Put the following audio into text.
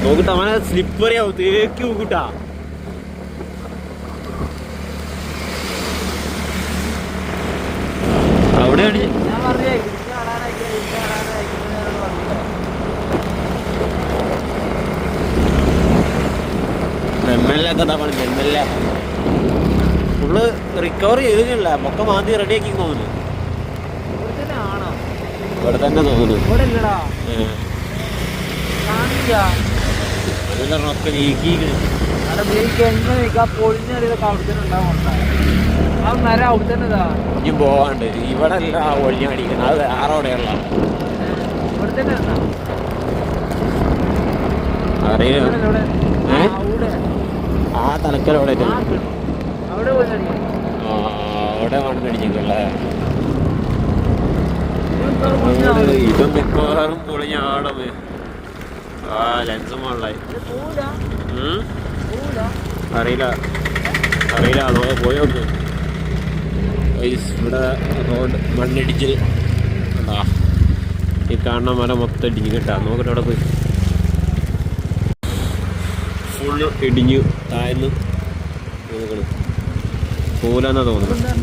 നോക്കിട്ട് അവനെ സ്ലിപ്പറി ആവും തേക്ക് നോക്കിട്ടാ. അവിടെയാണ് എം.എൽ.എ. ഫുള്ള് റിക്കവർ ചെയ്തിട്ടില്ല, മൊക്കെ മാന്തി റെഡിയാക്കി തോന്നുന്നു. ഇവിടെ തന്നെ തോന്നുന്നു. ഒക്കെ നീക്കിയിരിക്കണ്. ഇനി പോവാണ്ട് ഇവിടെ അല്ല ഒഴിഞ്ഞടിക്കുന്നത്, അത് വേറെവിടെയുള്ള അറിയില്ല. ആ തലക്കലോടെ അവിടെ മണ്ണടിച്ചിട്ടുള്ള ഇതും മിക്കവാറും പൊളിഞ്ഞ ആടം. ആ ലെൻസും വെള്ളായി. അറിയില്ല നോക്കാം, പോയി നോക്ക്. ഇവിടെ റോഡ് മണ്ണിടിച്ചിൽ ഉണ്ടാ, ഈ കാണുന്ന മരം മൊത്തം ഇടിഞ്ഞ് കിട്ടാ. നോക്കട്ടെ അവിടെ പോയി. ഫുൾ ഇടിഞ്ഞു താഴ്ന്ന് പോലെന്നാ തോന്നുന്നു.